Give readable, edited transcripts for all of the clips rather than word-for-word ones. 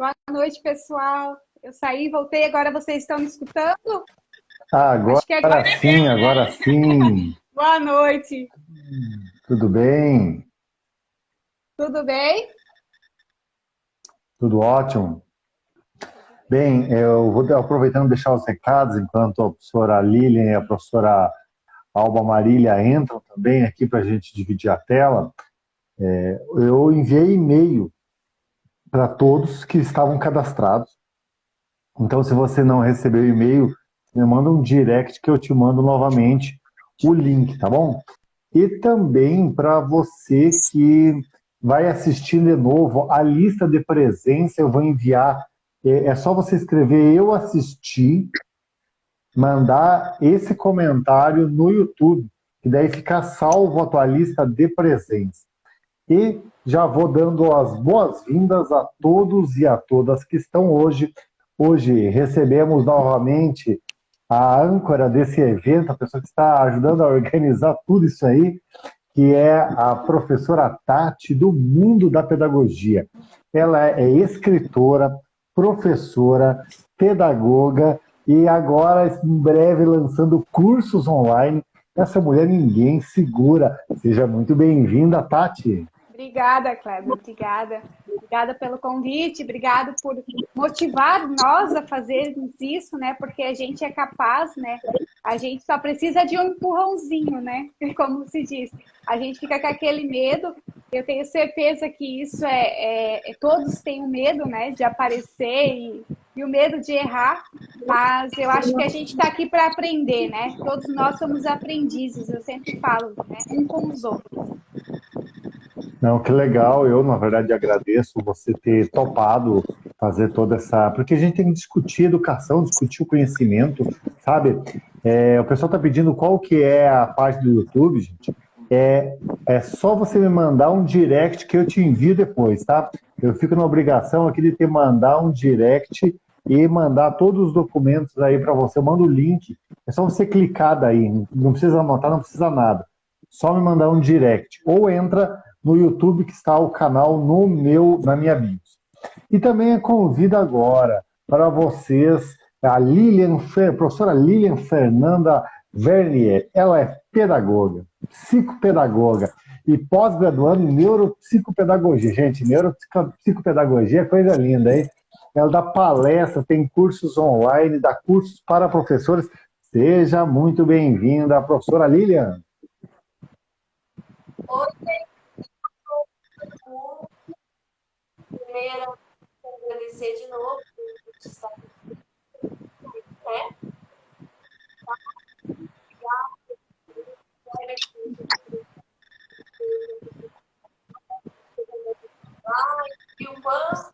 Boa noite, pessoal. Eu saí, voltei, agora vocês estão me escutando? Agora Acho que agora sim, agora sim. Boa noite. Tudo bem? Tudo bem? Tudo ótimo? Bem, eu vou aproveitando e deixar os recados enquanto a professora Lilian e a professora Alba Marília entram também aqui para a gente dividir a tela. Eu enviei e-mail para todos que estavam cadastrados. Então, se você não recebeu o e-mail, me manda um direct que eu te mando novamente o link, tá bom? E também para você que vai assistir de novo, a lista de presença eu vou enviar. É só você escrever eu assisti, mandar esse comentário no YouTube, que daí fica salvo a tua lista de presença. E já vou dando as boas-vindas a todos e a todas que estão hoje. Hoje recebemos novamente a âncora desse evento, a pessoa que está ajudando a organizar tudo isso aí, que é a professora Tati, do mundo da pedagogia. Ela é escritora, professora, pedagoga e agora, em breve, lançando cursos online. Essa mulher ninguém segura. Seja muito bem-vinda, Tati. Obrigada, Kleber. Obrigada. Obrigada pelo convite, obrigada por motivar nós a fazermos isso, né? Porque a gente é capaz, né? A gente só precisa de um empurrãozinho, né? Como se diz. A gente fica com aquele medo. Eu tenho certeza que isso todos têm o medo, né? De aparecer e o medo de errar. Mas eu acho que a gente está aqui para aprender, né? Todos nós somos aprendizes. Eu sempre falo, né? Um com os outros. Não, que legal. Eu, na verdade, agradeço você ter topado fazer toda essa... Porque a gente tem que discutir educação, discutir o conhecimento, sabe? O pessoal está pedindo qual que é a página do YouTube, gente. É só você me mandar um direct que eu te envio depois, tá? Eu fico na obrigação aqui de te mandar um direct e mandar todos os documentos aí para você. Eu mando o link. É só você clicar daí. Não precisa anotar, não precisa nada. Só me mandar um direct. Ou entra no YouTube, que está o canal na minha bio. E também convido agora para vocês a professora Lilian Fernanda Vernier. Ela é pedagoga, psicopedagoga e pós-graduando em neuropsicopedagogia. Gente, neuropsicopedagogia é coisa linda, hein? Ela dá palestra, tem cursos online, dá cursos para professores. Seja muito bem-vinda, professora Lilian. Oi, primeiro, agradecer de novo por estar aqui, né? E o banco,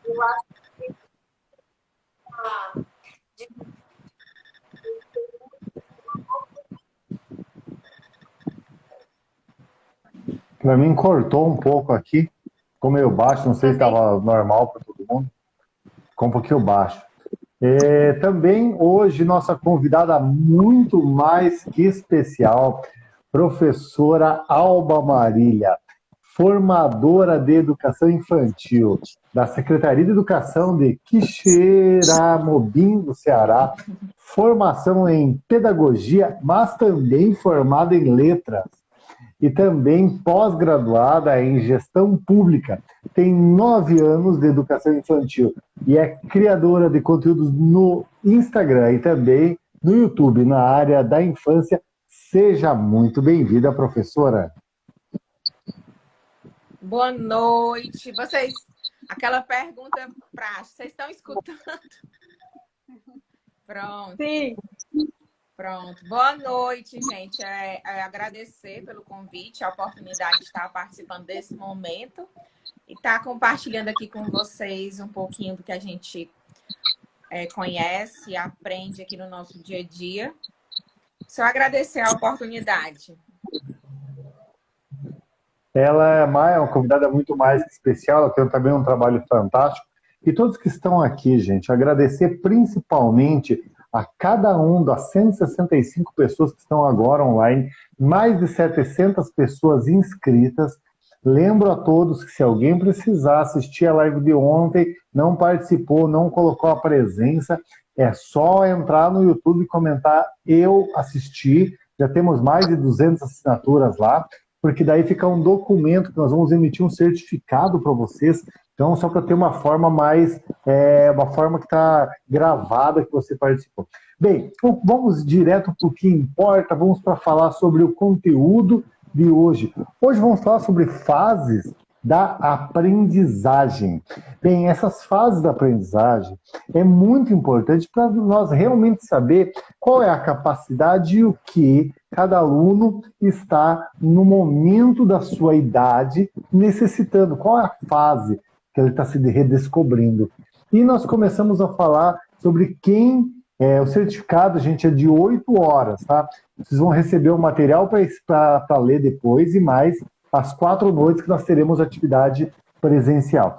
eu acho que Para mim cortou um pouco aqui, ficou meio baixo, não sei se estava normal para todo mundo, ficou um pouquinho baixo. Também hoje nossa convidada muito mais que especial, professora Alba Marília, formadora de educação infantil da Secretaria de Educação de Quixeramobim, do Ceará, formação em pedagogia, mas também formada em letras e também pós-graduada em gestão pública. Tem 9 anos de educação infantil e é criadora de conteúdos no Instagram e também no YouTube, na área da infância. Seja muito bem-vinda, professora. Boa noite. Aquela pergunta prática, vocês estão escutando? Pronto. Sim. Pronto. Boa noite, gente. Agradecer pelo convite, a oportunidade de estar participando desse momento e estar compartilhando aqui com vocês um pouquinho do que a gente conhece e aprende aqui no nosso dia a dia. Só agradecer a oportunidade. Ela é uma convidada muito mais especial, ela tem também um trabalho fantástico. E todos que estão aqui, gente, agradecer principalmente a cada um das 165 pessoas que estão agora online, mais de 700 pessoas inscritas. Lembro a todos que se alguém precisar assistir a live de ontem, não participou, não colocou a presença, é só entrar no YouTube e comentar eu assisti. Já temos mais de 200 assinaturas lá, porque daí fica um documento que nós vamos emitir um certificado para vocês. Então, só para ter uma forma mais, uma forma que está gravada que você participou. Bem, então vamos direto para o que importa, vamos para falar sobre o conteúdo de hoje. Hoje vamos falar sobre fases da aprendizagem. Bem, essas fases da aprendizagem é muito importante para nós realmente saber qual é a capacidade e o que cada aluno está no momento da sua idade necessitando, qual é a fase que ele está se redescobrindo. E nós começamos a falar sobre o certificado, gente, é de 8 horas, tá? Vocês vão receber o material para ler depois e mais as 4 noites que nós teremos atividade presencial.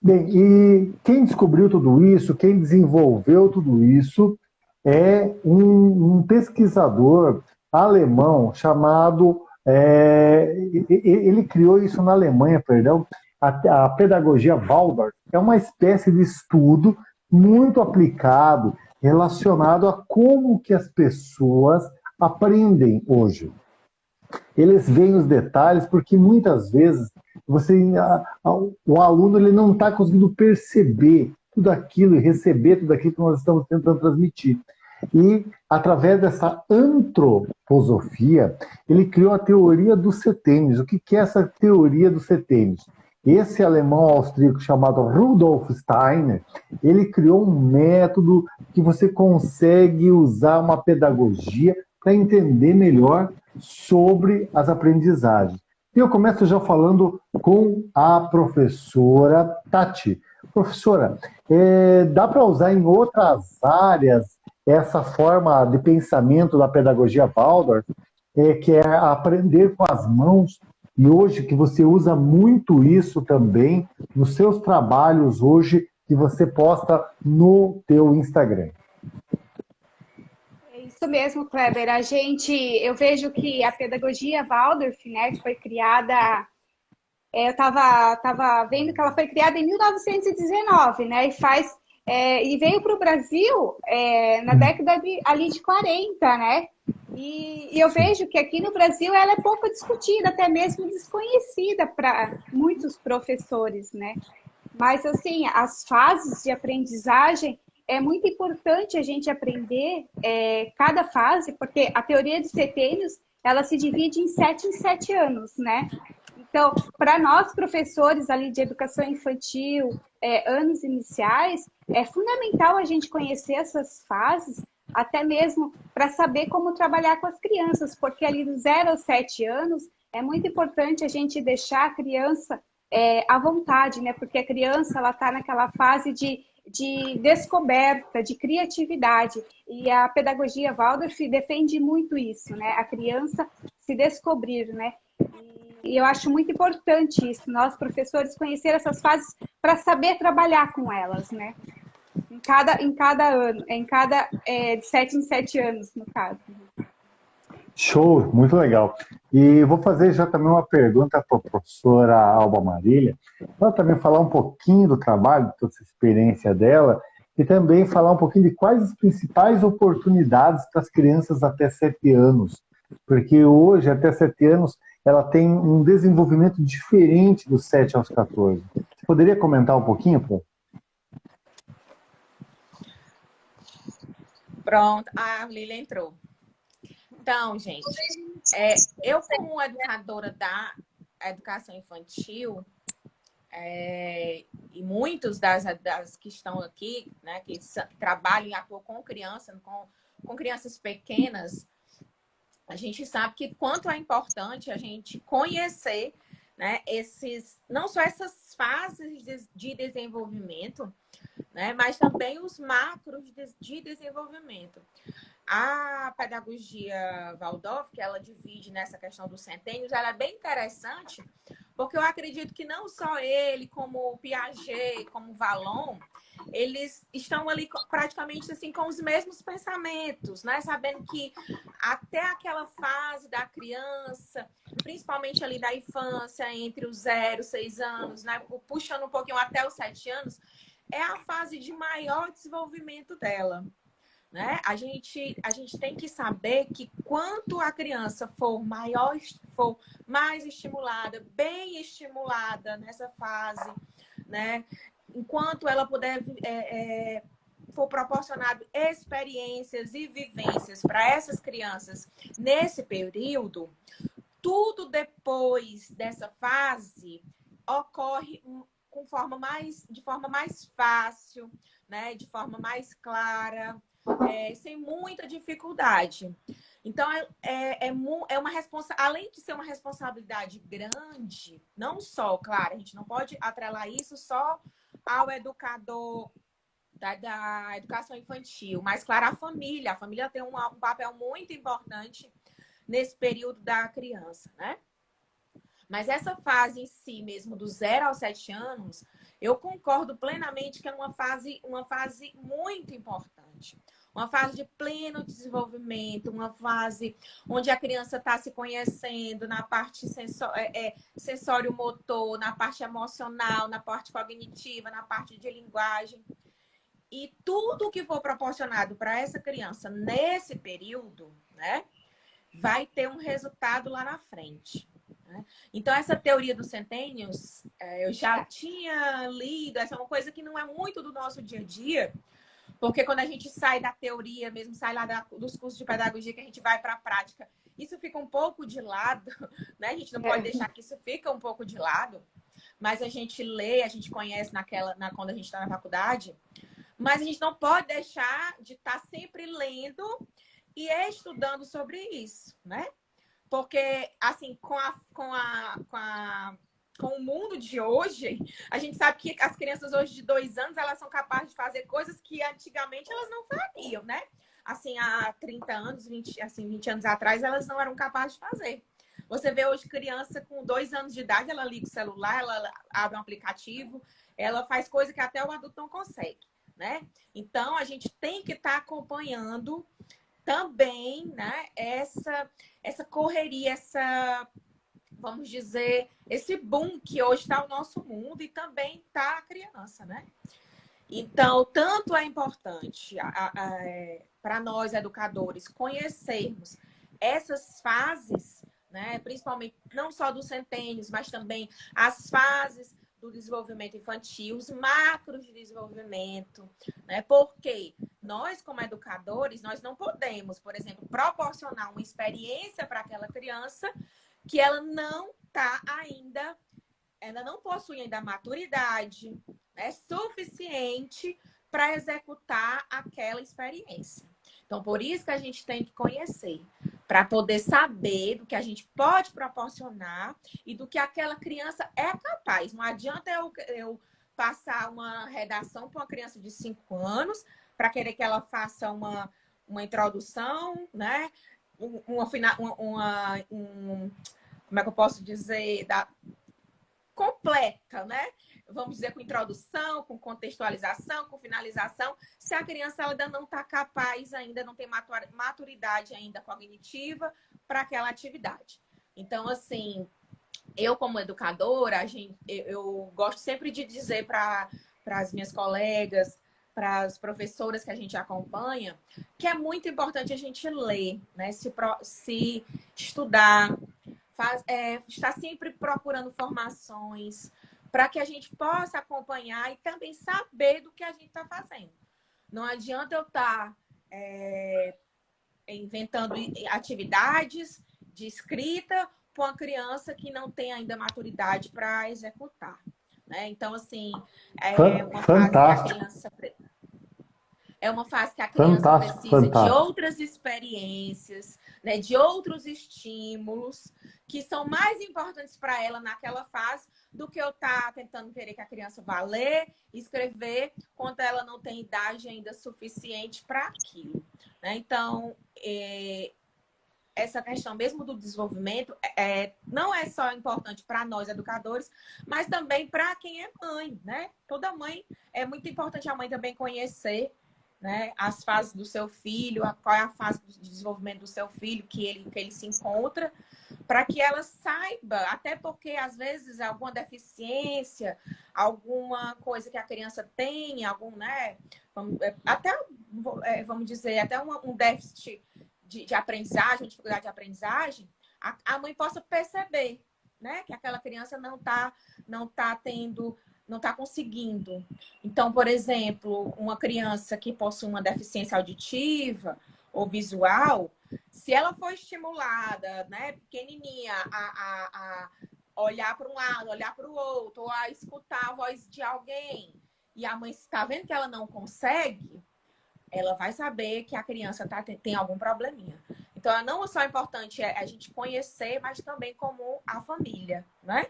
Bem, e quem descobriu tudo isso, quem desenvolveu tudo isso, é um pesquisador alemão chamado... ele criou isso na Alemanha, perdão, a pedagogia Waldorf. É uma espécie de estudo muito aplicado, relacionado a como que as pessoas aprendem hoje. Eles veem os detalhes porque muitas vezes o aluno ele não está conseguindo perceber tudo aquilo e receber tudo aquilo que nós estamos tentando transmitir. E, através dessa antroposofia, ele criou a teoria dos setênios. O que é essa teoria dos setênios? Esse alemão austríaco chamado Rudolf Steiner, ele criou um método que você consegue usar uma pedagogia para entender melhor sobre as aprendizagens. E eu começo já falando com a professora Tati. Professora, dá para usar em outras áreas essa forma de pensamento da pedagogia Waldorf, que é aprender com as mãos, e hoje que você usa muito isso também nos seus trabalhos hoje que você posta no teu Instagram? É isso mesmo, Kleber. Eu vejo que a pedagogia Waldorf, né, que foi criada, eu estava vendo que ela foi criada em 1919, né, e veio para o Brasil na década de 40, né? E eu vejo que aqui no Brasil ela é pouco discutida, até mesmo desconhecida para muitos professores, né? Mas, assim, as fases de aprendizagem é muito importante a gente aprender cada fase, porque a teoria dos setênios, ela se divide em 7 anos, né? Então, para nós, professores ali de educação infantil, anos iniciais, é fundamental a gente conhecer essas fases, até mesmo para saber como trabalhar com as crianças, porque ali dos 0 aos 7 anos, é muito importante a gente deixar a criança à vontade, né? Porque a criança, ela está naquela fase de descoberta, de criatividade, e a pedagogia Waldorf defende muito isso, né? A criança se descobrir, né? E eu acho muito importante isso, nós professores conhecer essas fases para saber trabalhar com elas, né? Em cada ano, de 7 em 7 anos, no caso. Show, muito legal. E vou fazer já também uma pergunta para a professora Alba Marília, ela também falar um pouquinho do trabalho, de toda essa experiência dela, e também falar um pouquinho de quais as principais oportunidades para as crianças até 7 anos. Porque hoje, até 7 anos, ela tem um desenvolvimento diferente dos 7 aos 14. Você poderia comentar um pouquinho, Pro? Pronto, a Lília entrou. Então, gente, eu como educadora da educação infantil, e muitos das que estão aqui, né, que trabalham e atuam com crianças pequenas, a gente sabe que quanto é importante a gente conhecer, né, não só essas fases de desenvolvimento, né, mas também os macros de desenvolvimento. A pedagogia Waldorf, que ela divide nessa questão dos centênios, ela é bem interessante, Porque eu acredito que não só ele, como o Piaget, como o Vallon, eles estão ali praticamente assim com os mesmos pensamentos, né? Sabendo que até aquela fase da criança, principalmente ali da infância, entre os 0 e 6 anos, né? Puxando um pouquinho até os 7 anos, é a fase de maior desenvolvimento dela. Né? A gente tem que saber que quanto a criança for maior, for mais estimulada, bem estimulada nessa fase, né? Enquanto ela puder for proporcionado experiências e vivências para essas crianças nesse período, tudo depois dessa fase ocorre de forma mais fácil, né? De forma mais clara, sem muita dificuldade. Então, é uma responsabilidade, além de ser uma responsabilidade grande, não só, claro, a gente não pode atrelar isso só ao educador da educação infantil, mas, claro, a família tem um papel muito importante nesse período da criança, né? Mas essa fase em si mesmo, do 0 aos 7 anos, eu concordo plenamente que é uma fase muito importante. Uma fase de pleno desenvolvimento, uma fase onde a criança está se conhecendo na parte sensório-motor, na parte emocional, na parte cognitiva, na parte de linguagem. E tudo que for proporcionado para essa criança nesse período, né, vai ter um resultado lá na frente. Então, essa teoria dos centênios, eu já tinha lido, essa é uma coisa que não é muito do nosso dia a dia, porque quando a gente sai da teoria mesmo, sai lá dos cursos de pedagogia, que a gente vai para a prática, isso fica um pouco de lado, né? A gente não pode deixar que isso fica um pouco de lado, mas a gente lê, a gente conhece quando a gente está na faculdade, mas a gente não pode deixar de estar sempre lendo e estudando sobre isso, né? Porque, assim, com o mundo de hoje, a gente sabe que as crianças hoje de 2 anos, elas são capazes de fazer coisas que antigamente elas não fariam, né? Assim, há 30 anos, 20 anos atrás, elas não eram capazes de fazer. Você vê hoje criança com 2 anos de idade, ela liga o celular, ela abre um aplicativo, ela faz coisa que até o adulto não consegue, né? Então, a gente tem que estar acompanhando também, né, essa correria, vamos dizer, esse boom que hoje está o nosso mundo e também está a criança, né? Então, tanto é importante para nós, educadores, conhecermos essas fases, né, principalmente não só dos centênios, mas também as fases do desenvolvimento infantil, os macros de desenvolvimento, né? Porque nós, como educadores, nós não podemos, por exemplo, proporcionar uma experiência para aquela criança que ela não está ainda, ela não possui ainda a maturidade, né, suficiente para executar aquela experiência. Então, por isso que a gente tem que conhecer, para poder saber do que a gente pode proporcionar e do que aquela criança é capaz. Não adianta eu passar uma redação para uma criança de 5 anos para querer que ela faça uma introdução, né? Como é que eu posso dizer? Completa, né? Vamos dizer, com introdução, com contextualização, com finalização, se a criança ainda não está capaz, ainda não tem maturidade ainda cognitiva para aquela atividade. Então, assim, eu como educadora, eu gosto sempre de dizer para as minhas colegas, para as professoras que a gente acompanha, que é muito importante a gente ler, né? Se estudar, estar sempre procurando informações para que a gente possa acompanhar e também saber do que a gente está fazendo. Não adianta eu estar inventando atividades de escrita para uma criança que não tem ainda maturidade para executar, né? Então, assim, é uma fase que a criança... precisa de outras experiências, né, de outros estímulos que são mais importantes para ela naquela fase do que eu estar tentando querer que a criança vá ler, escrever, quando ela não tem idade ainda suficiente para aquilo, né? Então, essa questão mesmo do desenvolvimento não é só importante para nós educadores, mas também para quem é mãe, né? Toda mãe, é muito importante a mãe também conhecer, né, as fases do seu filho, qual é a fase de desenvolvimento do seu filho que ele se encontra, para que ela saiba, até porque às vezes alguma deficiência, alguma coisa que a criança tem, né, vamos dizer, até um déficit de aprendizagem, dificuldade de aprendizagem, a mãe possa perceber, né, que aquela criança não está conseguindo. Então, por exemplo, uma criança que possui uma deficiência auditiva ou visual, se ela for estimulada, né, pequenininha, a olhar para um lado, olhar para o outro, ou a escutar a voz de alguém, e a mãe está vendo que ela não consegue, ela vai saber que a criança tem algum probleminha. Então, não só é importante a gente conhecer, mas também como a família, né?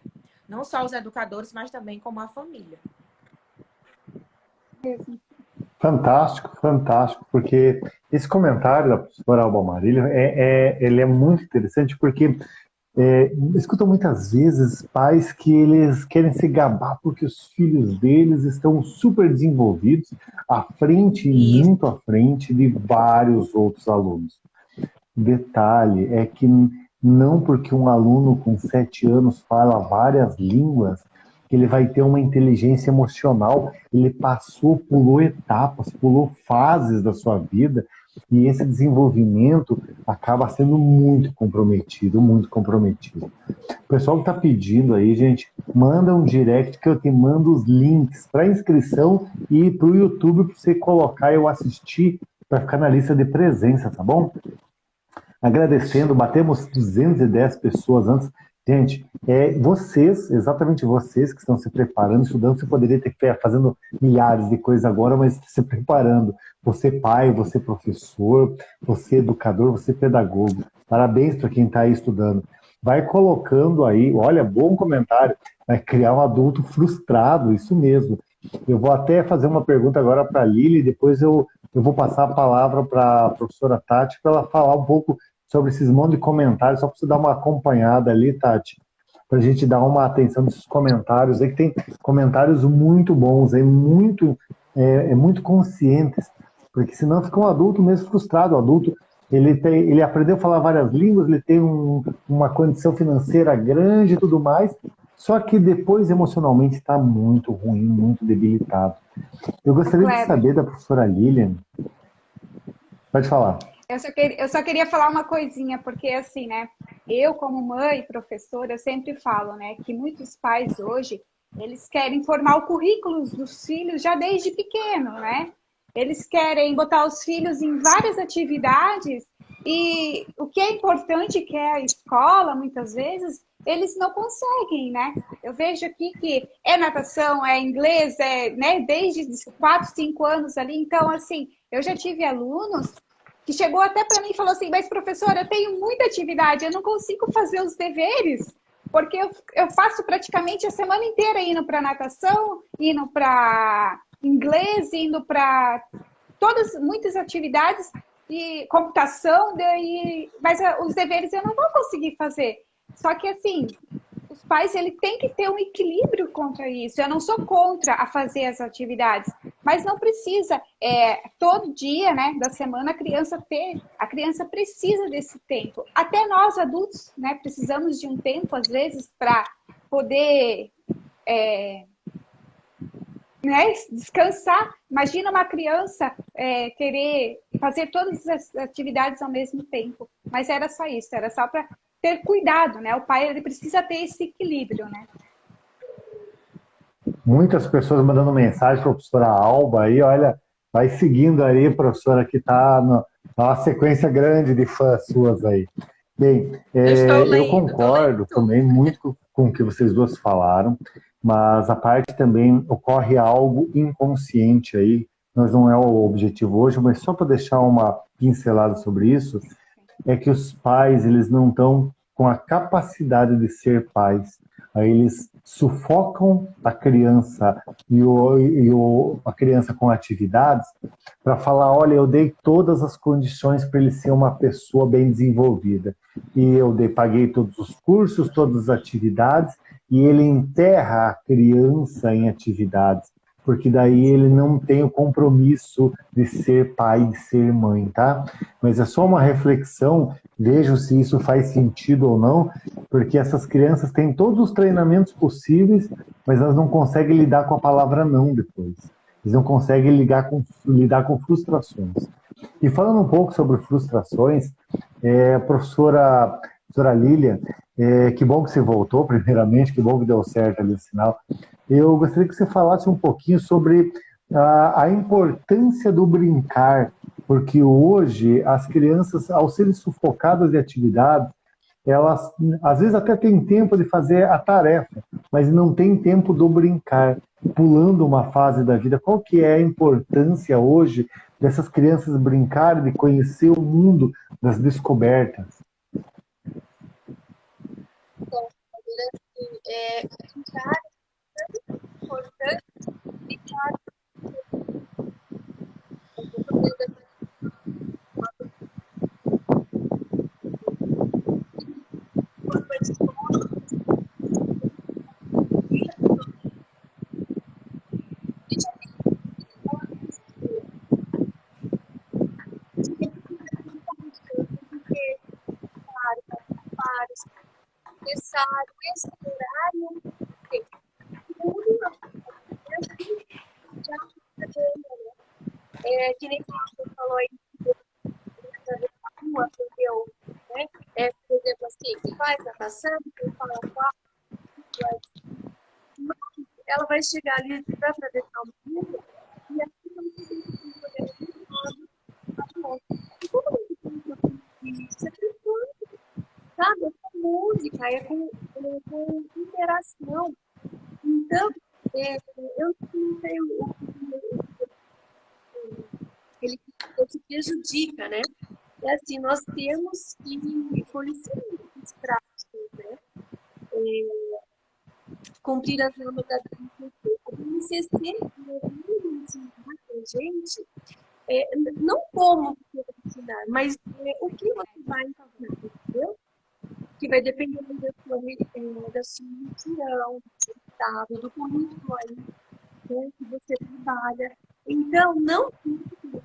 Não só os educadores, mas também como a família. Fantástico, fantástico, porque esse comentário da professora Alba Marília, ele é muito interessante, porque escuto muitas vezes pais que eles querem se gabar porque os filhos deles estão super desenvolvidos, à frente, muito à frente de vários outros alunos. Detalhe é que não porque um aluno com 7 anos fala várias línguas, que ele vai ter uma inteligência emocional. Ele pulou etapas, pulou fases da sua vida, e esse desenvolvimento acaba sendo muito comprometido, muito comprometido. O pessoal que está pedindo aí, gente, manda um direct que eu te mando os links para inscrição e para o YouTube para você colocar e eu assistir para ficar na lista de presença, tá bom? Agradecendo, batemos 210 pessoas antes. Gente, vocês, exatamente vocês que estão se preparando, estudando, você poderia ter que estar fazendo milhares de coisas agora, mas se preparando. Você pai, você professor, você educador, você pedagogo. Parabéns para quem está aí estudando. Vai colocando aí, olha, bom comentário, vai criar um adulto frustrado, isso mesmo. Eu vou até fazer uma pergunta agora para a Lili, depois eu vou passar a palavra para a professora Tati para ela falar um pouco sobre esses monte de comentários, só para você dar uma acompanhada ali, Tati, para a gente dar uma atenção nesses comentários aí, que tem comentários muito bons, muito conscientes, porque senão fica um adulto mesmo frustrado. O adulto, ele aprendeu a falar várias línguas, ele tem uma condição financeira grande e tudo mais, só que depois emocionalmente está muito ruim, muito debilitado. Eu gostaria de saber da professora Lilian. Pode falar. Eu só queria falar uma coisinha, porque assim, né? Eu, como mãe e professora, eu sempre falo, né? Que muitos pais hoje, eles querem formar o currículo dos filhos já desde pequeno, né? Eles querem botar os filhos em várias atividades e o que é importante, que é a escola, muitas vezes, eles não conseguem, né? Eu vejo aqui que é natação, é inglês, né? Desde 4, 5 anos ali. Então, assim, eu já tive alunos que chegou até para mim e falou assim, mas professora, eu tenho muita atividade, eu não consigo fazer os deveres, porque eu passo praticamente a semana inteira indo para natação, indo para inglês, indo para muitas atividades de computação, mas os deveres eu não vou conseguir fazer. Só que assim, os pais ele tem que ter um equilíbrio contra isso. Eu não sou contra a fazer as atividades, mas não precisa todo dia, né, da semana a criança precisa desse tempo. Até nós adultos, né, precisamos de um tempo às vezes para poder né, descansar. Imagina uma criança querer fazer todas as atividades ao mesmo tempo. Mas era só isso, era só para ter cuidado, né? O pai ele precisa ter esse equilíbrio, né? Muitas pessoas mandando mensagem para a professora Alba aí, olha, vai seguindo aí, professora, que está uma sequência grande de fãs suas aí. Bem, eu concordo também muito com o que vocês duas falaram, mas a parte também ocorre algo inconsciente aí, mas não é o objetivo hoje, mas só para deixar uma pincelada sobre isso, é que os pais, eles não estão com a capacidade de ser pais. Aí eles sufocam a criança a criança com atividades para falar, olha, eu dei todas as condições para ele ser uma pessoa bem desenvolvida. E eu paguei todos os cursos, todas as atividades, e ele enterra a criança em atividades, porque daí ele não tem o compromisso de ser pai, de ser mãe, tá? Mas é só uma reflexão, vejam se isso faz sentido ou não, porque essas crianças têm todos os treinamentos possíveis, mas elas não conseguem lidar com a palavra não depois. Eles não conseguem lidar com frustrações. E falando um pouco sobre frustrações, professora Lilian, que bom que você voltou, primeiramente, que bom que deu certo ali o sinal. Eu gostaria que você falasse um pouquinho sobre a importância do brincar, porque hoje as crianças, ao serem sufocadas de atividades, elas às vezes até têm tempo de fazer a tarefa, mas não tem tempo do brincar, pulando uma fase da vida. Qual que é a importância hoje dessas crianças brincarem, de conhecer o mundo das descobertas? Bom, brincar é importante, brincar necessário, esse horário, que nem você falou aí, uma, entendeu? Né? Por exemplo, assim, que faz natação, que fala qual, ela vai chegar ali para atravessar o mundo e aqui não tem poder isso é sabe? É com música, é com interação. Então, eu não tenho ele se prejudica, né? É assim, nós temos que policiamentos práticos, né? Cumprir as normas da BNCC, a gente, não como você vai ensinar, mas o que você vai ensinar, entendeu? Que vai depender da sua religião, do seu estado, do currículo aí, né, que você trabalha. Então, não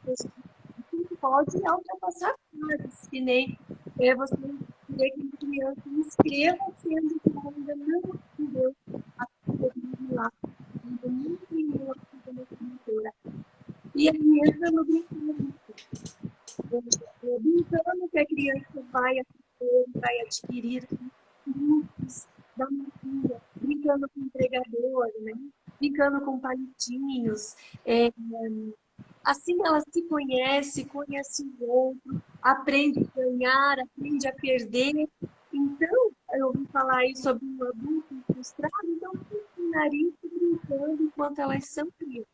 você pode ultrapassar fases, que nem você querer que a criança inscreva, sendo que ela ainda não aprendeu a fazer lá, ainda não aprendeu a fazer uma pintura. E aí entra no brinquedo. Brincando que a criança vai adquirir grupos da família, brincando com o entregador, né? Brincando com palitinhos. Assim ela se conhece o outro, aprende a ganhar, aprende a perder. Então, eu ouvi falar aí sobre um adulto frustrado, então eu ensinar isso brincando enquanto elas são crianças.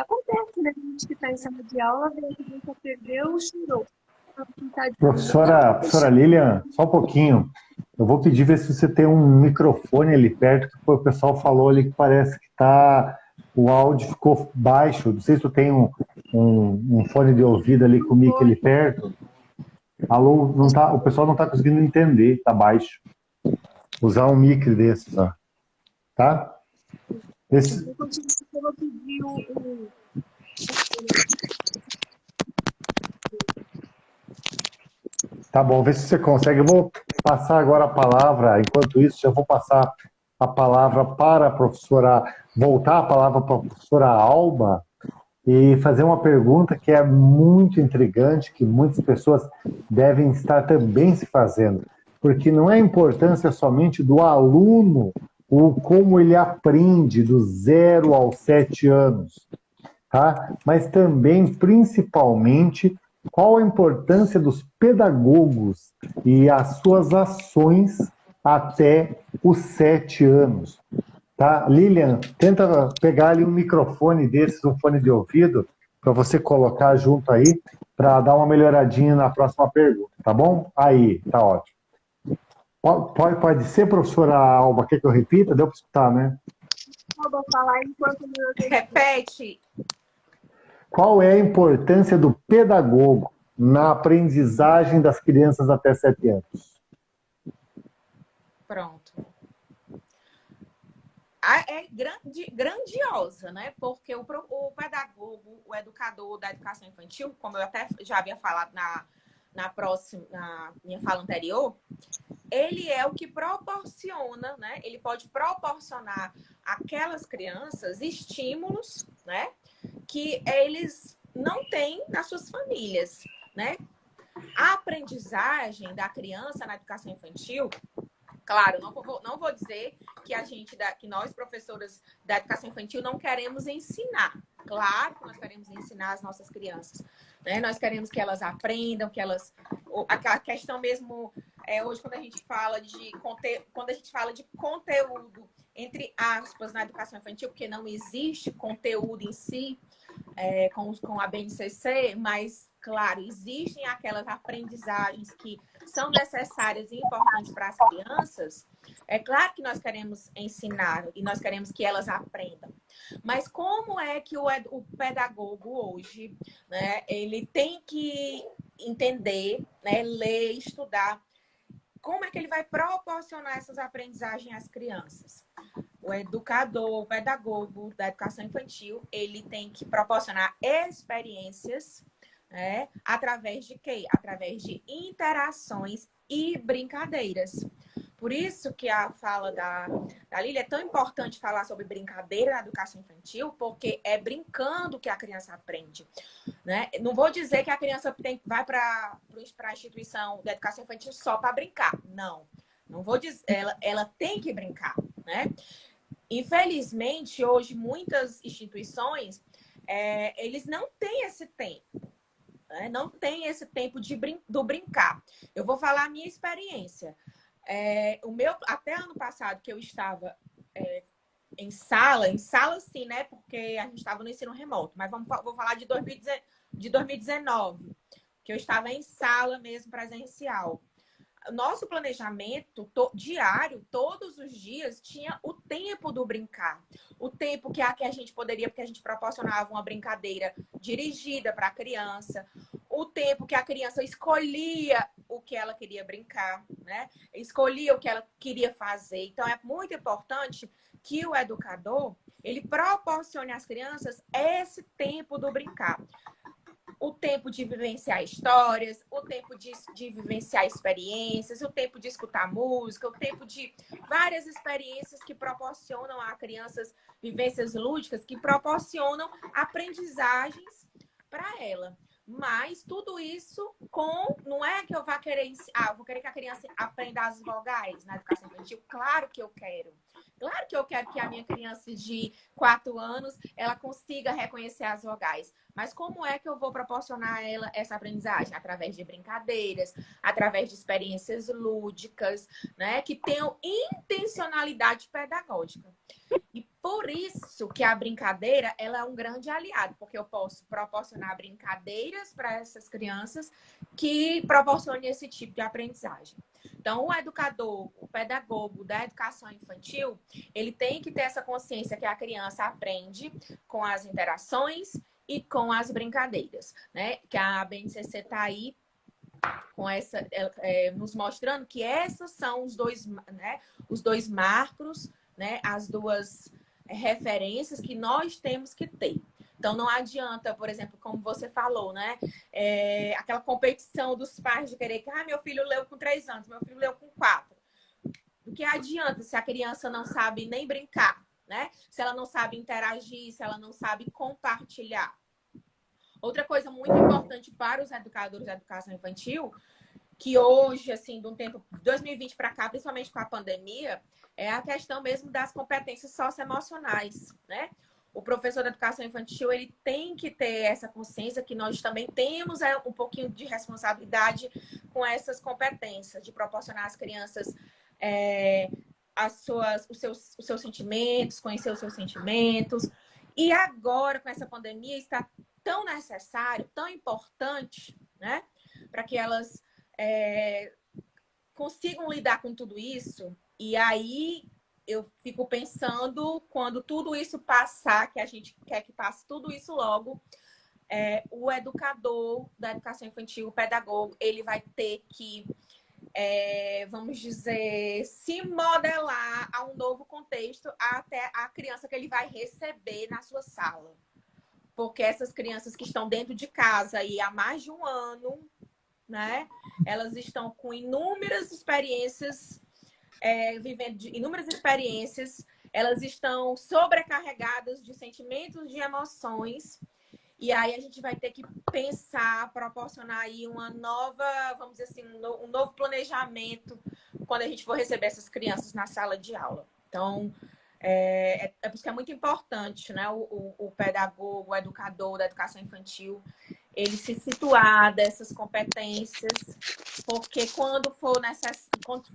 Acontece, né? A gente que está em sala de aula, vê que a gente perdeu, chorou. Professora Lilian, só um pouquinho. Eu vou pedir ver se você tem um microfone ali perto, que o pessoal falou ali que parece que o áudio ficou baixo. Não sei se tu tem um fone de ouvido ali com o mic ali perto. Alô, não tá, o pessoal não está conseguindo entender, está baixo. Usar um mic desses, ó. Tá? Esse... Tá bom, vê se você consegue. Eu vou passar agora a palavra, enquanto isso, já vou passar a palavra para a professora, voltar a palavra para a professora Alba e fazer uma pergunta que é muito intrigante, que muitas pessoas devem estar também se fazendo, porque não é a importância somente do aluno, o como ele aprende do 0 aos 7 anos, tá? Mas também, principalmente, qual a importância dos pedagogos e as suas ações até os 7 anos. Tá? Lilian, tenta pegar ali um microfone desses, um fone de ouvido, para você colocar junto aí, para dar uma melhoradinha na próxima pergunta, tá bom? Aí, tá ótimo. Pode ser, professora Alba? Quer que eu repita? Deu para escutar, né? Vou falar enquanto eu... Repete. Qual é a importância do pedagogo na aprendizagem das crianças até 7 anos? Pronto. É grandiosa, né? Porque o pedagogo, o educador da educação infantil, como eu até já havia falado na minha fala anterior, ele é o que proporciona, né? Ele pode proporcionar àquelas crianças estímulos, né? Que eles não têm nas suas famílias, né? A aprendizagem da criança na educação infantil, claro, não vou dizer que que nós, professoras da educação infantil, não queremos ensinar. Claro que nós queremos ensinar as nossas crianças, né? Nós queremos que elas aprendam, que elas... Aquela questão mesmo, hoje, quando a gente fala de conteúdo, entre aspas, na educação infantil, porque não existe conteúdo em si, com a BNCC, mas, claro, existem aquelas aprendizagens que são necessárias e importantes para as crianças. É claro que nós queremos ensinar e nós queremos que elas aprendam. Mas como é que o pedagogo hoje, né, ele tem que entender, né, ler, estudar, como é que ele vai proporcionar essas aprendizagens às crianças? O educador, o pedagogo da educação infantil, ele tem que proporcionar experiências, né, através de quê? Através de interações e brincadeiras. Por isso que a fala da Lília é tão importante falar sobre brincadeira na educação infantil, porque é brincando que a criança aprende, né? Não vou dizer que a criança vai para a instituição da educação infantil só para brincar. Não vou dizer. Ela tem que brincar, né? Infelizmente, hoje, muitas instituições, eles não têm esse tempo. Né? Não tem esse tempo do brincar. Eu vou falar a minha experiência. Até ano passado, que eu estava em sala sim, né? Porque a gente estava no ensino remoto. Mas vou falar de 2019, que eu estava em sala mesmo, presencial. Nosso planejamento diário, todos os dias, tinha o tempo do brincar. O tempo que a gente poderia, porque a gente proporcionava uma brincadeira dirigida para a criança. O tempo que a criança escolhia o que ela queria brincar, né? Escolhia o que ela queria fazer. Então, é muito importante que o educador, ele proporcione às crianças esse tempo do brincar. O tempo de vivenciar histórias, o tempo de vivenciar experiências, o tempo de escutar música, o tempo de várias experiências que proporcionam a crianças vivências lúdicas, que proporcionam aprendizagens para ela. Mas tudo isso não é que eu vá querer vou querer que a criança aprenda as vogais na educação infantil. Claro que eu quero. Claro que eu quero que a minha criança de 4 anos, ela consiga reconhecer as vogais. Mas como é que eu vou proporcionar a ela essa aprendizagem? Através de brincadeiras, através de experiências lúdicas, né? Que tenham intencionalidade pedagógica. E por isso que a brincadeira, ela é um grande aliado, porque eu posso proporcionar brincadeiras para essas crianças que proporcionem esse tipo de aprendizagem. Então, o educador, o pedagogo da educação infantil, ele tem que ter essa consciência que a criança aprende com as interações e com as brincadeiras, né? Que a BNCC está aí com essa, nos mostrando que esses são os dois marcos, né? As duas referências que nós temos que ter. Então, não adianta, por exemplo, como você falou, né? Aquela competição dos pais de querer que meu filho leu com 3 anos, meu filho leu com 4. O que adianta se a criança não sabe nem brincar, né? Se ela não sabe interagir, se ela não sabe compartilhar. Outra coisa muito importante para os educadores da educação infantil, que hoje, assim, de um tempo, 2020 para cá, principalmente com a pandemia, é a questão mesmo das competências socioemocionais, né? O professor da educação infantil, ele tem que ter essa consciência que nós também temos um pouquinho de responsabilidade com essas competências, de proporcionar às crianças os seus sentimentos, conhecer os seus sentimentos. E agora, com essa pandemia, está tão necessário, tão importante, né? Para que elas consigam lidar com tudo isso. E aí eu fico pensando, quando tudo isso passar, que a gente quer que passe tudo isso logo, o educador da educação infantil, o pedagogo, ele vai ter que, vamos dizer, se modelar a um novo contexto até a criança que ele vai receber na sua sala. Porque essas crianças que estão dentro de casa e há mais de um ano, né, elas estão com inúmeras experiências, vivendo inúmeras experiências, elas estão sobrecarregadas de sentimentos, de emoções. E aí a gente vai ter que pensar, proporcionar aí uma nova, vamos dizer assim, um novo planejamento quando a gente for receber essas crianças na sala de aula. Então, por isso que é muito importante, né, o pedagogo, o educador da educação infantil, ele se situar dessas competências, porque quando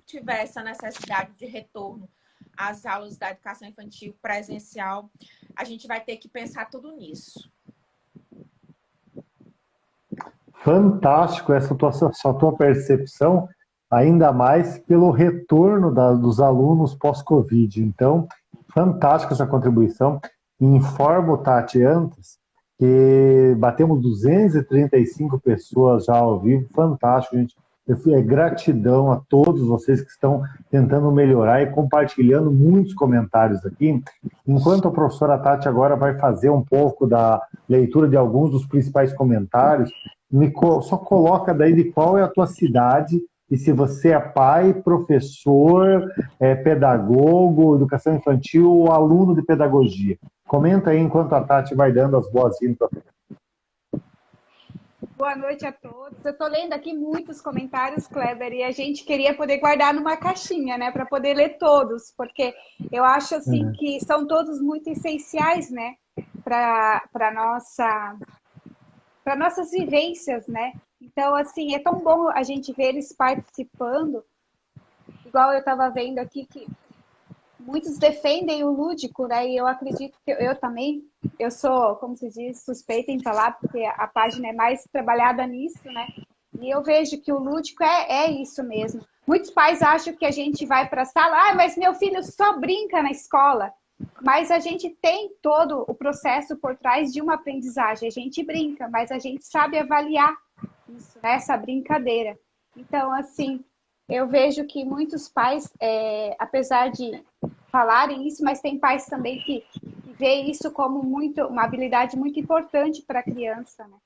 tiver essa necessidade de retorno às aulas da educação infantil presencial, a gente vai ter que pensar tudo nisso. Fantástico essa tua percepção, ainda mais pelo retorno dos alunos pós-Covid. Então, fantástica essa contribuição. Informo, Tati, antes, que batemos 235 pessoas já ao vivo. Fantástico, gente. Gratidão a todos vocês que estão tentando melhorar e compartilhando muitos comentários aqui. Enquanto a professora Tati agora vai fazer um pouco da leitura de alguns dos principais comentários, só coloca daí de qual é a tua cidade e se você é pai, professor, pedagogo, educação infantil ou aluno de pedagogia. Comenta aí enquanto a Tati vai dando as boas-vindas. Boa noite a todos. Eu estou lendo aqui muitos comentários, Kleber, e a gente queria poder guardar numa caixinha, né, para poder ler todos, porque eu acho assim que são todos muito essenciais, né, para nossas vivências, né? Então, assim, é tão bom a gente ver eles participando, igual eu estava vendo aqui que muitos defendem o lúdico, né? E eu acredito que eu também, eu sou, como se diz, suspeita em falar, porque a página é mais trabalhada nisso, né? E eu vejo que o lúdico é isso mesmo. Muitos pais acham que a gente vai para a sala, mas meu filho só brinca na escola. Mas a gente tem todo o processo por trás de uma aprendizagem. A gente brinca, mas a gente sabe avaliar isso, né? Essa brincadeira. Então, assim, eu vejo que muitos pais, apesar de falarem isso, mas tem pais também que vê isso como uma habilidade muito importante para a criança, né?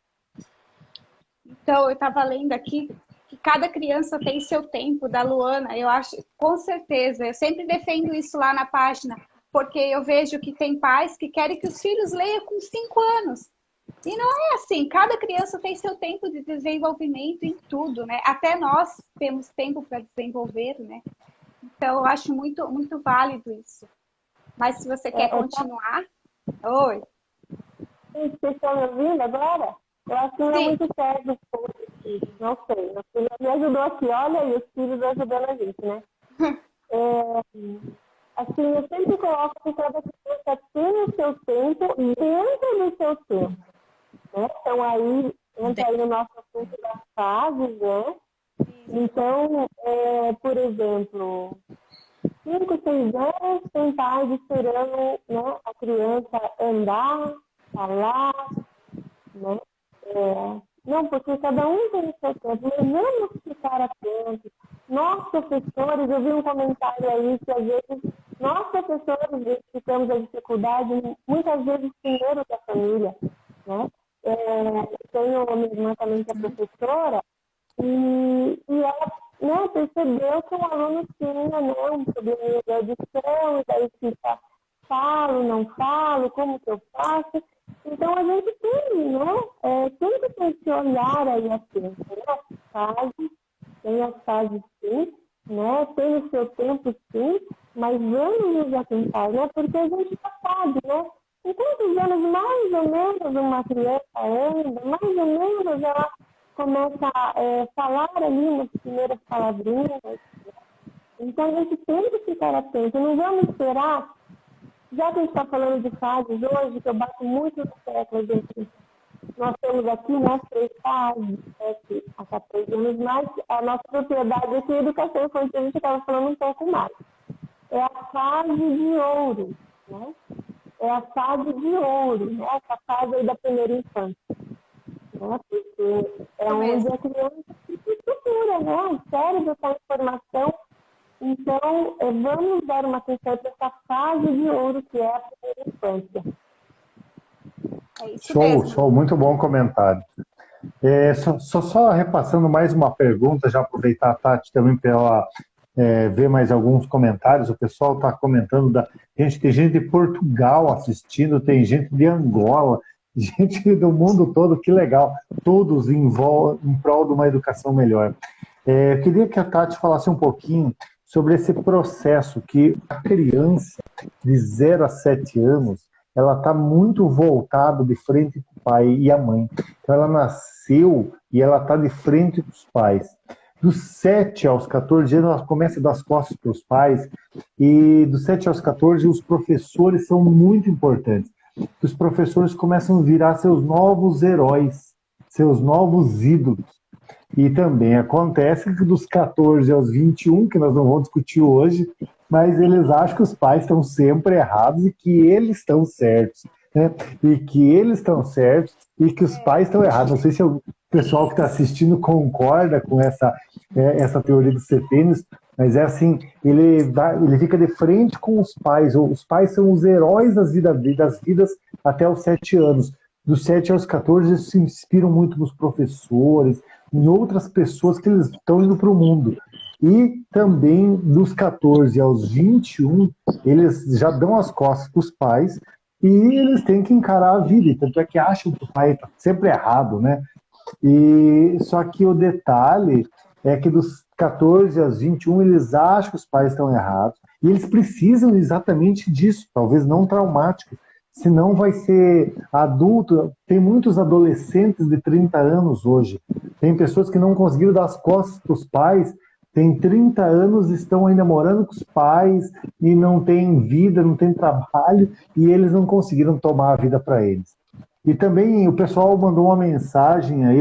Então, eu estava lendo aqui que cada criança tem seu tempo, da Luana, eu acho, com certeza, eu sempre defendo isso lá na página, porque eu vejo que tem pais que querem que os filhos leiam com 5 anos. E não é assim, cada criança tem seu tempo de desenvolvimento em tudo, né? Até nós temos tempo para desenvolver, né? Então, eu acho muito, muito válido isso. Mas se você quer continuar... Oi. Vocês estão me ouvindo agora? Eu acho que não é muito sério. Não sei. Meu filho me ajudou aqui, olha, e os filhos ajudando a gente, né? Assim, eu sempre coloco que cada criança tem o seu tempo dentro do seu tempo. Né? Então, aí, entra aí no nosso assunto das fases, né? Então, por exemplo, 5, 6 anos, tem pais esperando, né, a criança andar, falar, né? Não, porque cada um tem o seu tempo, mas vamos ficar atentos. Nós, professores, eu vi um comentário aí que às vezes nós, professores, identificamos a dificuldade, muitas vezes, primeiro da família, né? Tenho uma irmã também que é professora e ela, né, percebeu que o aluno tinha, né, um problema de audição, e daí fica, falo, não falo, como que eu faço? Então, a gente tem, né, sempre tem que olhar aí assim, tem as fases sim, né, tem o seu tempo sim, mas vamos nos atentar, né, porque a gente já sabe, né, em quantos anos mais ou menos uma criança anda, mais ou menos ela começa a falar ali umas primeiras palavrinhas. Então, a gente tem que ficar atento, não vamos esperar. Já que a gente está falando de fases hoje, que eu bato muito no tecla, gente, nós temos aqui, né, 3 fases, a 14 anos, mas a nossa propriedade aqui é educação infantil, a gente estava falando um pouco mais. É a fase de ouro, né? É a fase de ouro, né? Essa fase aí da primeira infância. Né? Porque é onde a criança se estrutura, né? O cérebro está em formação. Então, vamos dar uma atenção para essa fase de ouro que é a primeira infância. É isso Show, mesmo. show, muito bom comentário. Só repassando mais uma pergunta, já aproveitar a Tati também para ela ver mais alguns comentários. O pessoal está comentando, tem gente de Portugal assistindo, tem gente de Angola, gente do mundo todo, que legal, todos em prol de uma educação melhor. Eu queria que a Tati falasse um pouquinho sobre esse processo que a criança de 0 a 7 anos, ela está muito voltada de frente com o pai e a mãe. Então ela nasceu e ela está de frente com os pais. Dos 7 aos 14 anos, ela começa a dar as costas para os pais, e dos 7 aos 14, os professores são muito importantes. Os professores começam a virar seus novos heróis, seus novos ídolos. E também acontece que dos 14 aos 21, que nós não vamos discutir hoje, mas eles acham que os pais estão sempre errados e que eles estão certos, né? E que eles estão certos e que os pais estão errados. Não sei se o pessoal que está assistindo concorda com essa teoria dos setênios, mas é assim, ele fica de frente com os pais são os heróis das vidas até os 7 anos. Dos 7 aos 14, eles se inspiram muito nos professores, em outras pessoas que eles estão indo para o mundo. E também dos 14 aos 21, eles já dão as costas para os pais e eles têm que encarar a vida. Tanto é que acham que o pai está sempre errado, né? Só que o detalhe é que dos 14 aos 21, eles acham que os pais estão errados e eles precisam exatamente disso, talvez não traumático. Senão vai ser adulto. Tem muitos adolescentes de 30 anos hoje. Tem pessoas que não conseguiram dar as costas para os pais, têm 30 anos, estão ainda morando com os pais e não têm vida, não têm trabalho, e eles não conseguiram tomar a vida para eles. E também o pessoal mandou uma mensagem aí,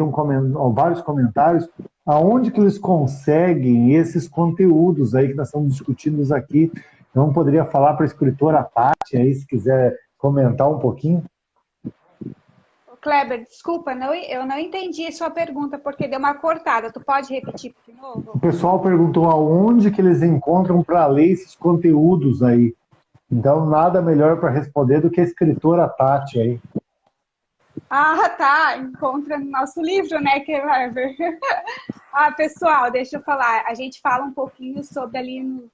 vários comentários, aonde que eles conseguem esses conteúdos aí que nós estamos discutindo aqui. Então, poderia falar para a escritora Tati aí, se quiser comentar um pouquinho? Kleber, desculpa, eu não entendi a sua pergunta, porque deu uma cortada. Tu pode repetir de novo? O pessoal perguntou aonde que eles encontram para ler esses conteúdos aí. Então, nada melhor para responder do que a escritora Tati aí. Ah, tá. Encontra no nosso livro, né, Kleber? Pessoal, deixa eu falar. A gente fala um pouquinho sobre ali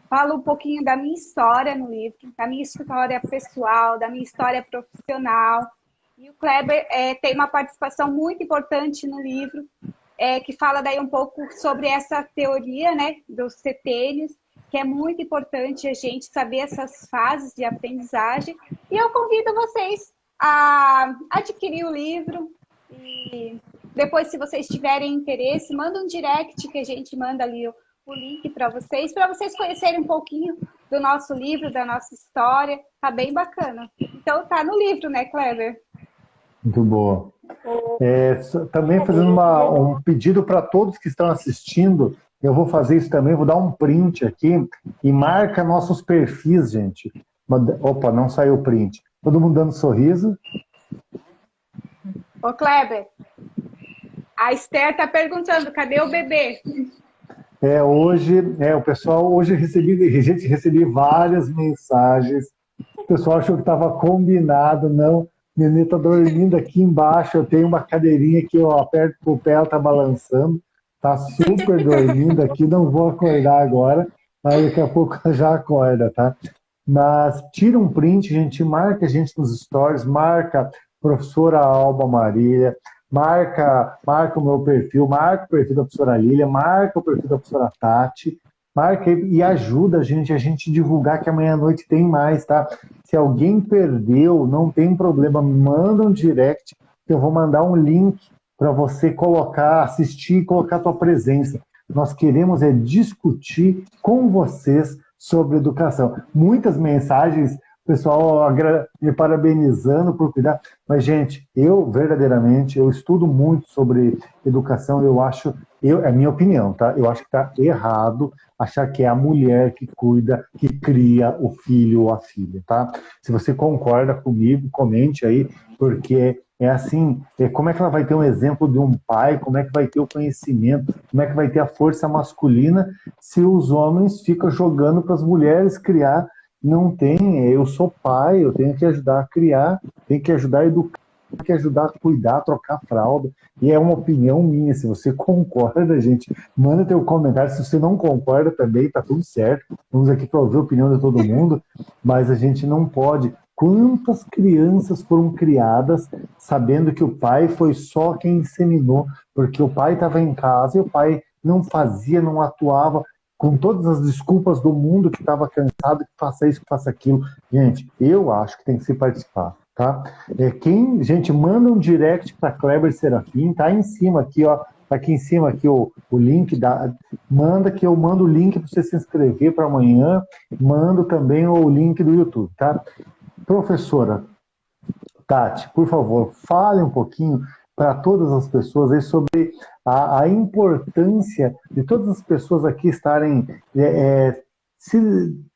falo um pouquinho da minha história no livro, da minha história pessoal, da minha história profissional. E o Kleber tem uma participação muito importante no livro, que fala daí um pouco sobre essa teoria, né, dos setênios, que é muito importante a gente saber essas fases de aprendizagem. E eu convido vocês a adquirir o livro e depois, se vocês tiverem interesse, manda um direct que a gente manda ali o link para vocês conhecerem um pouquinho do nosso livro, da nossa história. Tá bem bacana. Então tá no livro, né, Kleber? Muito boa. Também fazendo um pedido para todos que estão assistindo, eu vou fazer isso também, vou dar um print aqui e marca nossos perfis, gente. Opa, não saiu o print. Todo mundo dando sorriso. Ô, Kleber, a Esther tá perguntando, cadê o bebê? O pessoal, hoje recebi várias mensagens. O pessoal achou que estava combinado, não. Nenê está dormindo aqui embaixo, eu tenho uma cadeirinha que eu aperto com o pé, ela está balançando. Está super dormindo aqui, não vou acordar agora, mas daqui a pouco ela já acorda, tá? Mas tira um print, gente, marca a gente nos stories, marca professora Alba Marília, marca o meu perfil, marca o perfil da professora Lília, marca o perfil da professora Tati, marca e ajuda a gente divulgar que amanhã à noite tem mais, tá? Se alguém perdeu, não tem problema, manda um direct, que eu vou mandar um link para você colocar, assistir e colocar a tua presença. Nós queremos discutir com vocês sobre educação. Muitas mensagens pessoal me parabenizando por cuidar. Mas, gente, eu verdadeiramente, eu estudo muito sobre educação, é minha opinião, tá? Eu acho que está errado achar que é a mulher que cuida, que cria o filho ou a filha, tá? Se você concorda comigo, comente aí, porque é assim, como é que ela vai ter um exemplo de um pai, como é que vai ter o conhecimento, como é que vai ter a força masculina se os homens ficam jogando para as mulheres criar. Não tem, eu sou pai, eu tenho que ajudar a criar, tenho que ajudar a educar, tenho que ajudar a cuidar, a trocar fralda. E é uma opinião minha, se você concorda, gente, manda teu comentário. Se você não concorda também, tá tudo certo. Vamos aqui para ouvir a opinião de todo mundo, mas a gente não pode. Quantas crianças foram criadas sabendo que o pai foi só quem inseminou, porque o pai estava em casa e o pai não fazia, não atuava, com todas as desculpas do mundo, que estava cansado, que faça isso, que faça aquilo. Gente, eu acho que tem que se participar, tá? Gente, manda um direct para Kleber Serafim, tá aí em cima aqui, ó. Tá aqui em cima aqui o link manda que eu mando o link para você se inscrever para amanhã. Mando também o link do YouTube, tá? Professora Tati, por favor, fale um pouquinho para todas as pessoas aí sobre a importância de todas as pessoas aqui estarem se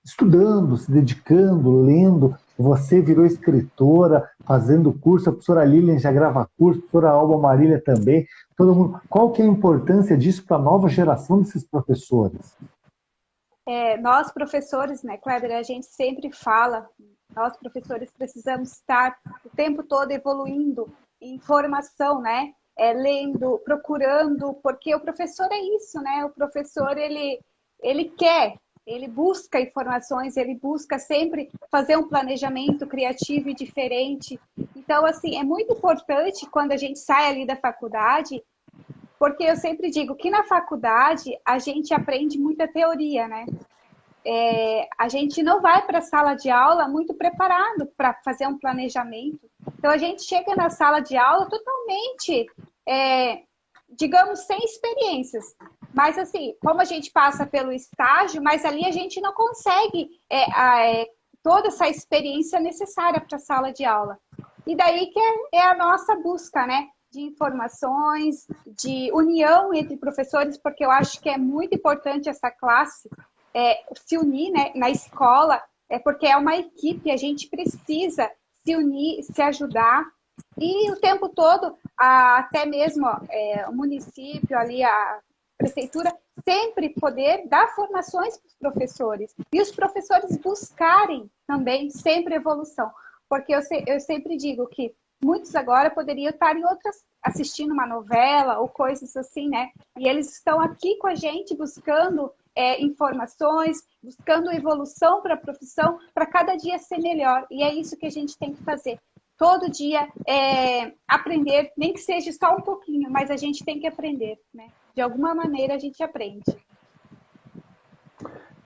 estudando, se dedicando, lendo. Você virou escritora, fazendo curso, a professora Lilian já grava curso, a professora Alba Marília também. Todo mundo. Qual que é a importância disso para a nova geração desses professores? Nós, professores, né, Kleber, a gente sempre fala, nós, professores, precisamos estar o tempo todo evoluindo em formação, né? Lendo, procurando, porque o professor é isso, né? O professor, ele quer, ele busca informações, ele busca sempre fazer um planejamento criativo e diferente. Então, assim, é muito importante quando a gente sai ali da faculdade, porque eu sempre digo que na faculdade a gente aprende muita teoria, né? A gente não vai para a sala de aula muito preparado para fazer um planejamento. Então, a gente chega na sala de aula totalmente, digamos, sem experiências. Mas, assim, como a gente passa pelo estágio, mas ali a gente não consegue toda essa experiência necessária para a sala de aula. E daí que é a nossa busca, né? De informações, de união entre professores, porque eu acho que é muito importante essa classe se unir, né, na escola, porque é uma equipe, a gente precisa se unir, se ajudar, e o tempo todo, até mesmo o município ali, a prefeitura, sempre poder dar formações para os professores, e os professores buscarem também sempre evolução, porque eu sempre digo que muitos agora poderiam estar em outras, assistindo uma novela ou coisas assim, né? E eles estão aqui com a gente buscando informações, buscando evolução para a profissão, para cada dia ser melhor. E é isso que a gente tem que fazer. Todo dia aprender, nem que seja só um pouquinho, mas a gente tem que aprender, né? De alguma maneira a gente aprende.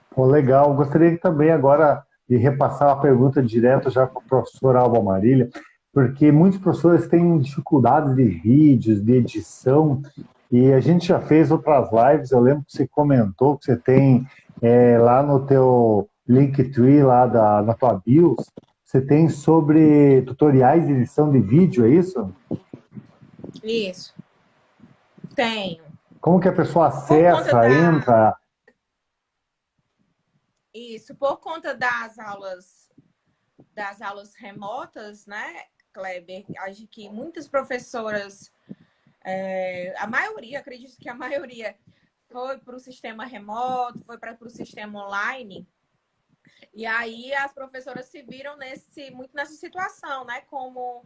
Pô, legal. Gostaria também agora de repassar a pergunta direto já para o professor Alba Marília, porque muitos professores têm dificuldades de vídeos, de edição, e a gente já fez outras lives. Eu lembro que você comentou que você tem lá no teu Linktree, lá na tua BIOS, você tem sobre tutoriais de edição de vídeo, é isso? Isso. Tenho. Como que a pessoa acessa, entra? Isso, por conta das aulas remotas, né, Kleber? Acho que muitas professoras, a maioria, acredito que a maioria foi para o sistema remoto, foi para o sistema online. E aí as professoras se viram muito nessa situação, né? Como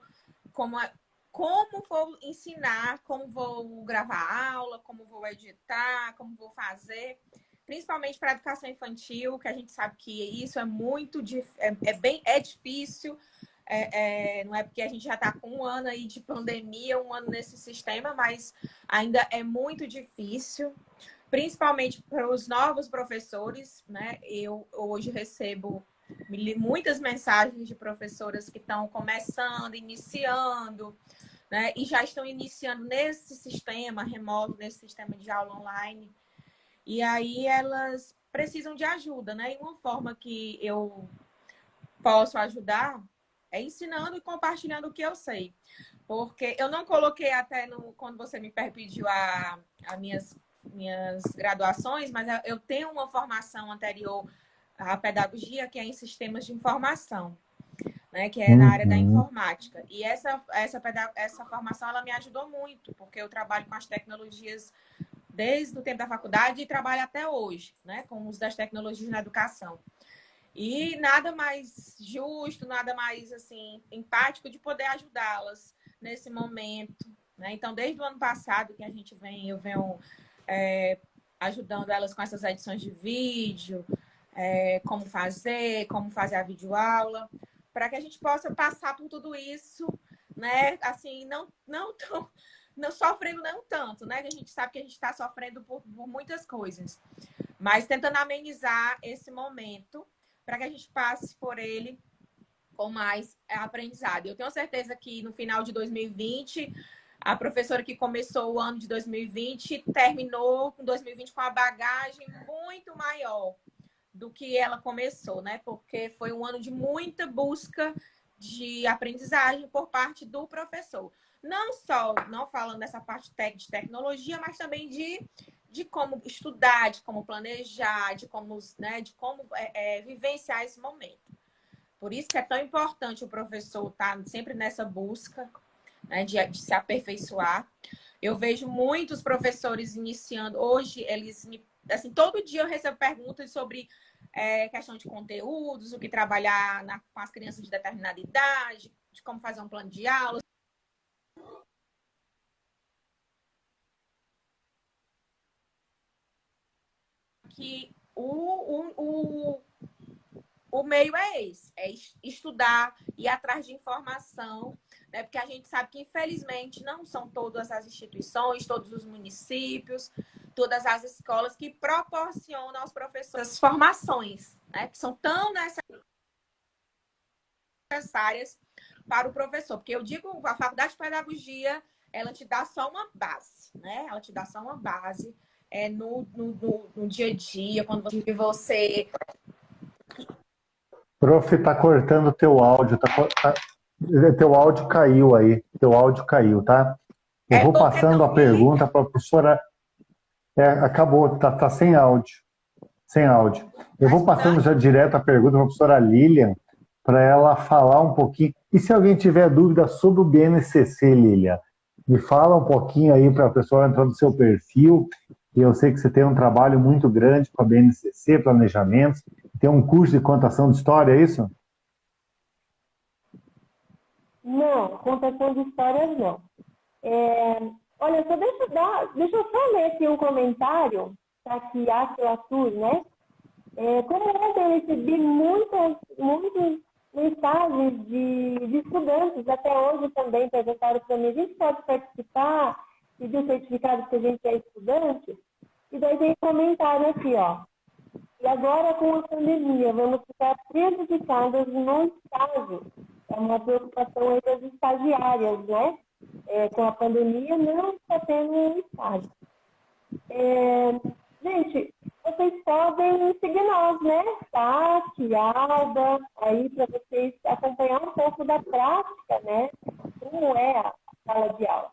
vou ensinar, como vou gravar aula, como vou editar, como vou fazer, principalmente para a educação infantil, que a gente sabe que isso é muito difícil. Não é porque a gente já está com um ano aí de pandemia, um ano nesse sistema, mas ainda é muito difícil, principalmente para os novos professores, né? Eu hoje recebo muitas mensagens de professoras que estão começando, iniciando, né? E já estão iniciando nesse sistema remoto, nesse sistema de aula online. E aí elas precisam de ajuda, né? E uma forma que eu posso ajudar é ensinando e compartilhando o que eu sei. Porque eu não coloquei até quando você me pediu as minhas graduações, mas eu tenho uma formação anterior à pedagogia, que é em sistemas de informação, né, que é na área da informática. E essa formação ela me ajudou muito, porque eu trabalho com as tecnologias desde o tempo da faculdade e trabalho até hoje, né, com o uso das tecnologias na educação. E nada mais justo, nada mais assim empático de poder ajudá-las nesse momento, né? Então, desde o ano passado que eu venho ajudando elas com essas edições de vídeo, como fazer a videoaula, para que a gente possa passar por tudo isso, né? Assim, não sofrendo não tanto, né? Que a gente sabe que a gente está sofrendo por muitas coisas, mas tentando amenizar esse momento para que a gente passe por ele com mais aprendizado. Eu tenho certeza que no final de 2020, a professora que começou o ano de 2020 terminou com 2020 com a bagagem muito maior do que ela começou, né? Porque foi um ano de muita busca de aprendizagem por parte do professor. Não falando dessa parte de tecnologia, mas também de como estudar, de como planejar, de como vivenciar esse momento. Por isso que é tão importante o professor estar sempre nessa busca, né, de se aperfeiçoar. Eu vejo muitos professores iniciando. Hoje, assim, todo dia eu recebo perguntas sobre questão de conteúdos, o que trabalhar com as crianças de determinada idade, de como fazer um plano de aula. Que o meio é esse, é estudar, ir atrás de informação, né? Porque a gente sabe que, infelizmente, não são todas as instituições, todos os municípios, todas as escolas que proporcionam aos professores formações, né? Que são tão necessárias para o professor. Porque eu digo, a faculdade de pedagogia, ela te dá só uma base, né? Ela te dá só uma base no dia a dia, quando você... Prof, tá cortando teu áudio. Teu áudio caiu aí. Teu áudio caiu, tá? Eu vou passando a pergunta para a professora. Acabou, tá sem áudio. Sem áudio. Eu vou passando já direto a pergunta para a professora Lilian, para ela falar um pouquinho. E se alguém tiver dúvida sobre o BNCC, Lilian, me fala um pouquinho aí para a pessoa entrar no seu perfil. E eu sei que você tem um trabalho muito grande com a BNCC, planejamentos. Tem um curso de contação de história, é isso? Não, contação de histórias não. Olha, deixa eu só ler aqui um comentário, tá aqui, Aquila né? Como ontem eu recebi muitas mensagens de estudantes, até hoje também perguntaram para mim, a gente pode participar, pedir o certificado que a gente é estudante? E daí tem um comentário aqui, ó. E agora, com a pandemia, vamos ficar prejudicadas no estágio. É uma preocupação aí das estagiárias, né? Com a pandemia, não está tendo um estágio. Gente, vocês podem seguir nós, né? Tati, Alba, aí para vocês acompanhar um pouco da prática, né? Como é a sala de aula.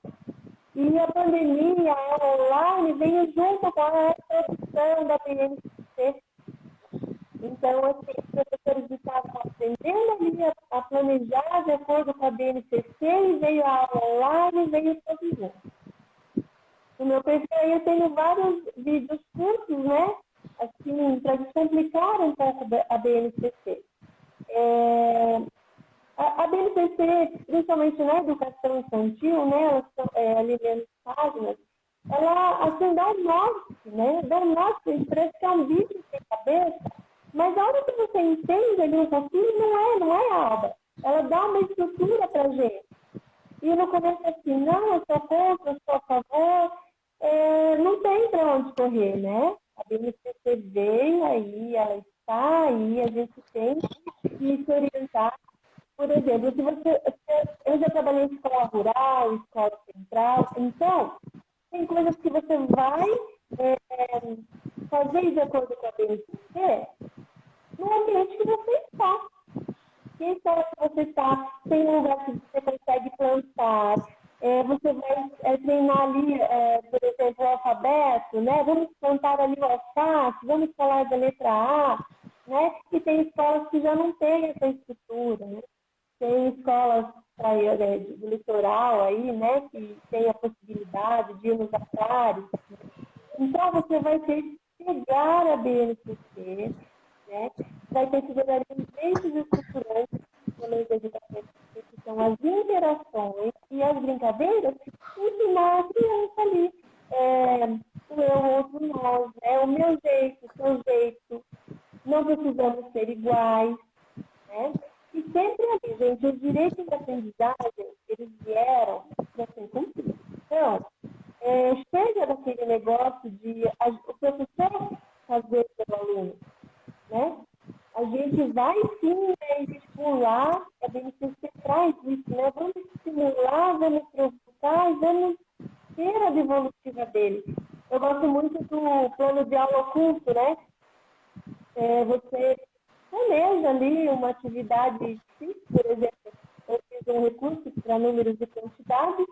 E a pandemia, a online, veio junto com a introdução da BNCC. Então, assim, os professores estavam aprendendo ali a planejar de acordo com a BNCC, e veio a aula online, e veio todo junto. No meu perfil aí eu tenho vários vídeos curtos, né? Assim, para descomplicar um pouco a BNCC. A BNCC, principalmente na educação infantil, né? Elas são ali menos páginas, ela, assim, dá um norte, né? Dá um norte, parece que é um bicho sem cabeça, mas a hora que você entende ali um pouquinho, não é Alba. Ela dá uma estrutura pra gente. E no começo assim, não, eu sou contra, eu sou a favor, não tem para onde correr, né? A BNCC veio aí, ela está aí, a gente tem que se orientar. Por exemplo, eu já trabalhei em escola rural, escola central, então tem coisas que você vai fazer de acordo com a BNCC no ambiente que você está. que escola que você está, tem um lugar que você consegue plantar, você vai treinar ali, por exemplo, o alfabeto, né? Vamos plantar ali o alface, vamos falar da letra A, né? E tem escolas que já não têm essa estrutura, né? Tem escolas do litoral aí, né? Que tem a possibilidade de ir nos aquários. Então, você vai ter que pegar a BNCC, né? Vai ter que ver ali os eixos estruturantes do leite de educação, que são as interações e as brincadeiras, ensinar a criança ali o eu, o outro, nós, né? O meu jeito, o seu jeito, não precisamos ser iguais, né? E sempre ali, gente, os direitos de aprendizagem, eles vieram para ser cumpridos. Então, chega daquele negócio de o professor fazer pelo aluno, né? A gente vai sim, né, estimular, a BNCC traz isso, né? Vamos estimular, vamos provocar, vamos ter a devolutiva dele. Eu gosto muito do plano de aula oculto, né? Você planeja ali uma atividade X, por exemplo, eu fiz um recurso para números e quantidades,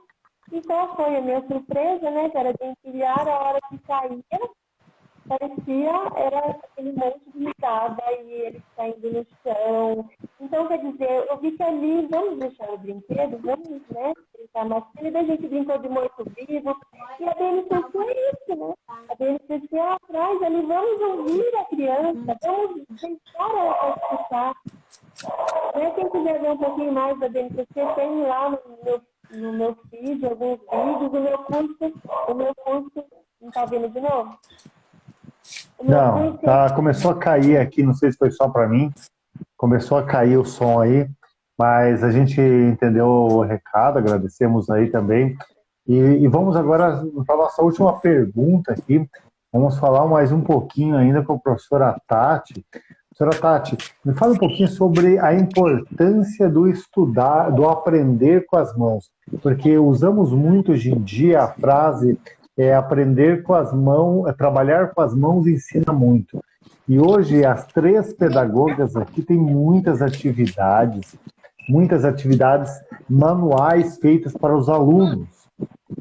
e qual foi a minha surpresa, né? Que era de empilhar a hora que caía, parecia, era aquele monte de risada e ele caindo no chão. Então, quer dizer, eu vi que ali, vamos deixar o brinquedo, vamos, né, brincar mais cedo, a gente brincou de morto-vivo, e a BNCC é isso, né? A BNCC é atrás, ali, vamos ouvir a criança, vamos deixar ela escutar. Né? Quem quiser ver um pouquinho mais da BNCC, tem lá no meu feed alguns vídeos, o meu curso, não está vendo de novo? Não, começou a cair aqui, não sei se foi só para mim, começou a cair o som aí, mas a gente entendeu o recado, agradecemos aí também. E vamos agora para a nossa última pergunta aqui, vamos falar mais um pouquinho ainda com a professora Tati. Professora Tati, me fala um pouquinho sobre a importância do estudar, do aprender com as mãos, porque usamos muito hoje em dia a frase aprender com as mãos, trabalhar com as mãos ensina muito. E hoje as 3 pedagogas aqui têm muitas atividades manuais feitas para os alunos.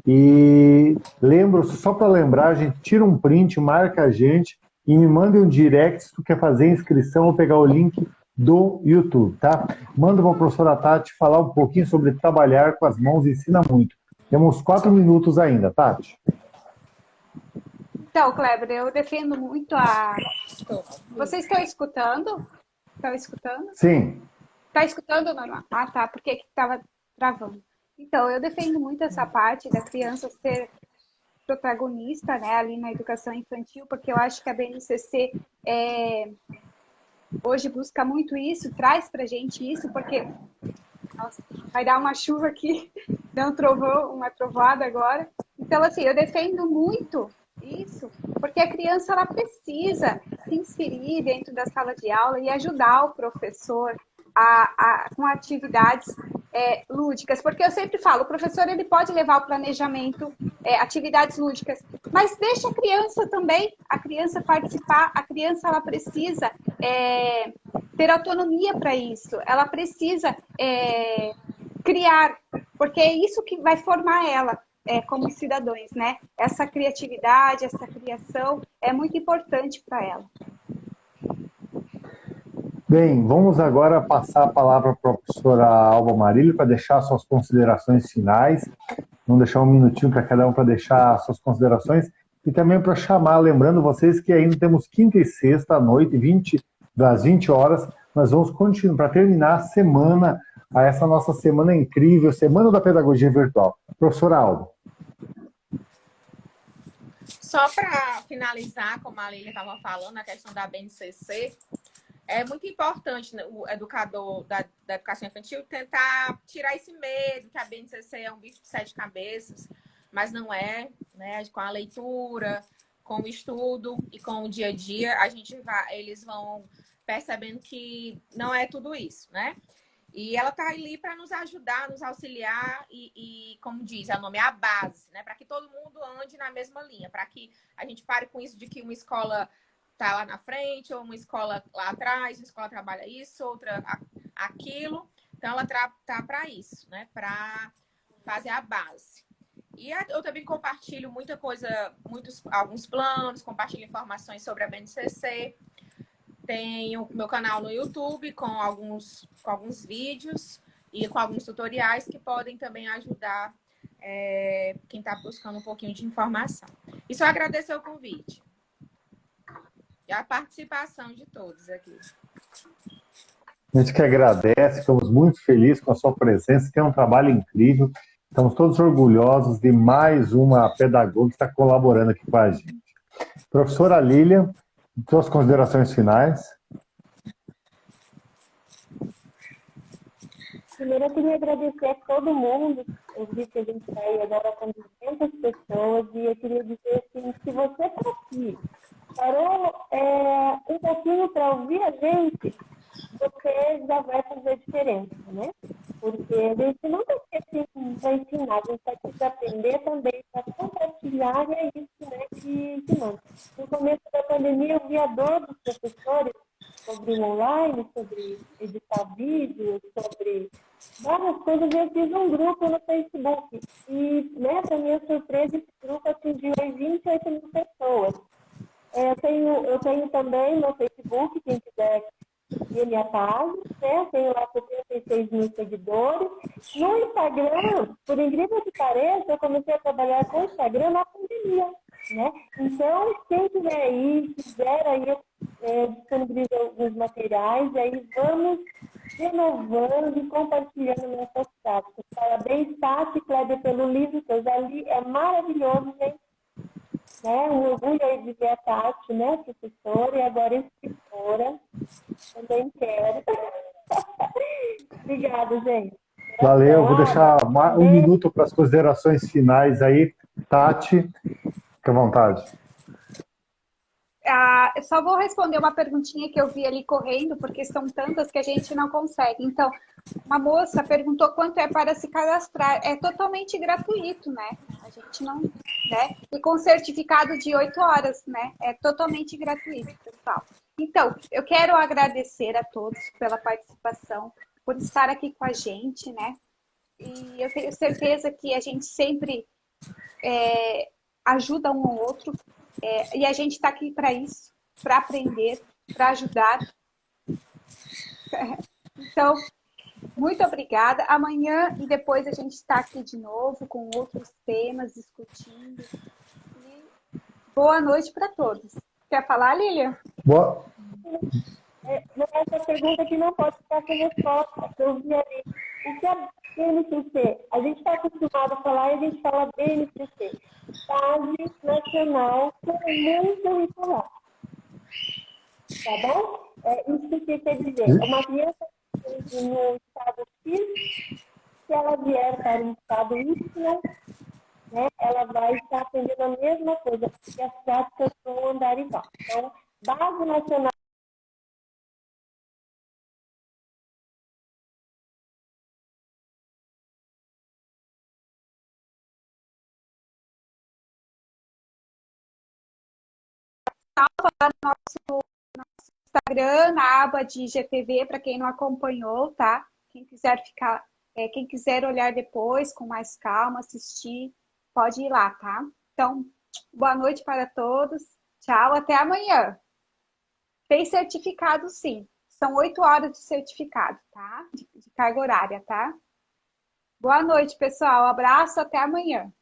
E lembro, só para lembrar, a gente tira um print, marca a gente e me manda um direct se tu quer fazer inscrição ou pegar o link do YouTube, tá? Manda para a professora Tati falar um pouquinho sobre trabalhar com as mãos ensina muito. Temos 4 minutos ainda, Tati. Então, Kleber, eu defendo muito a... Vocês estão escutando? Estão escutando? Sim. Está escutando, normal? Ah, tá, porque estava travando. Então, eu defendo muito essa parte da criança ser protagonista, né, ali na educação infantil, porque eu acho que a BNCC hoje busca muito isso, traz pra gente isso, porque nossa, vai dar uma chuva aqui, deu um trovão, uma trovoada agora. Então, assim, eu defendo muito isso, porque a criança ela precisa se inserir dentro da sala de aula e ajudar o professor com atividades lúdicas, porque eu sempre falo, o professor ele pode levar o planejamento, atividades lúdicas, mas deixa a criança também, a criança participar, a criança ela precisa ter autonomia para isso, ela precisa criar, porque é isso que vai formar ela como cidadãos, né? Essa criatividade, essa criação é muito importante para ela. Bem, vamos agora passar a palavra para a professora Alba Marília para deixar suas considerações finais. Vamos deixar um minutinho para cada um para deixar suas considerações e também para chamar, lembrando vocês que ainda temos quinta e sexta à noite, das 20 horas, nós vamos continuar para terminar a semana, essa nossa semana incrível, Semana da Pedagogia Virtual. Professora Alba. Só para finalizar, como a Lília estava falando, a questão da BNCC, é muito importante, né, o educador da educação infantil tentar tirar esse medo que a BNCC é um bicho de 7 cabeças, mas não é, né? Com a leitura, com o estudo e com o dia a dia, eles vão percebendo que não é tudo isso, né? E ela está ali para nos ajudar, nos auxiliar e, como diz, o nome é a base, né? Para que todo mundo ande na mesma linha, para que a gente pare com isso de que uma escola está lá na frente, ou uma escola lá atrás, uma escola trabalha isso, outra aquilo. Então, ela tá para isso, né? Para fazer a base. E eu também compartilho muita coisa, alguns planos, compartilho informações sobre a BNCC. Tenho meu canal no YouTube com alguns vídeos e com alguns tutoriais que podem também ajudar quem está buscando um pouquinho de informação. E só agradecer o convite e a participação de todos aqui. A gente que agradece, ficamos muito felizes com a sua presença, tem um trabalho incrível. Estamos todos orgulhosos de mais uma pedagoga que está colaborando aqui com a gente. Professora Lilian, suas considerações finais. Primeiro, eu queria agradecer a todo mundo. Eu vi que a gente está aí agora com 200 pessoas e eu queria dizer assim, se você está aqui, parou um pouquinho para ouvir a gente, você já vai fazer diferença, né? Porque a gente não está aqui para ensinar, a gente está aqui para aprender também, para compartilhar, e é isso, né, que manda. No começo da pandemia, eu vi a dor dos professores sobre o online, sobre editar vídeos, sobre várias coisas. Eu fiz um grupo no Facebook e, né, para minha surpresa, esse grupo atingiu 28 mil pessoas. Eu tenho também no Facebook, quem quiser seguir a minha página, né? Tenho lá 76 mil seguidores. No Instagram, por incrível que pareça, eu comecei a trabalhar com o Instagram na pandemia, né? Então, quem quiser aí, quiser aí, disponibilizar alguns materiais, e aí vamos renovando e compartilhando nossas práticas. Parabéns, Tati e Kleber, pelo livro que eu já li, é maravilhoso, gente. Né? Um orgulho aí de ver a Tati, né, professora, e agora escritora. Também quero. Obrigada, gente. Valeu, vou deixar um minuto para as considerações finais aí. Tati, fica à vontade. Eu só vou responder uma perguntinha que eu vi ali correndo, porque são tantas que a gente não consegue. Então, uma moça perguntou quanto é para se cadastrar. É totalmente gratuito, né? A gente não, né? E com certificado de 8 horas, né? É totalmente gratuito, pessoal. Então, eu quero agradecer a todos pela participação, por estar aqui com a gente, né? E eu tenho certeza que a gente sempre ajuda um ao outro. E a gente está aqui para isso, para aprender, para ajudar. Então, muito obrigada. Amanhã e depois a gente está aqui de novo com outros temas, discutindo. E boa noite para todos. Quer falar, Lilian? Boa. Essa pergunta que não pode ficar sem resposta. Eu vi ali. O que é BNCC? A gente está acostumado a falar e a gente fala BNCC. Base Nacional Comum Curricular. Tá bom? Isso que quer dizer. Uma criança no estado X, se ela vier para o estado Y, né, ela vai estar aprendendo a mesma coisa, porque as práticas vão andar igual. Então, Base Nacional Instagram, na aba de GTV, para quem não acompanhou, tá? Quem quiser quem quiser olhar depois com mais calma, assistir, pode ir lá, tá? Então, boa noite para todos. Tchau, até amanhã. Tem certificado, sim. São 8 horas de certificado, tá? De carga horária, tá? Boa noite, pessoal. Abraço, até amanhã.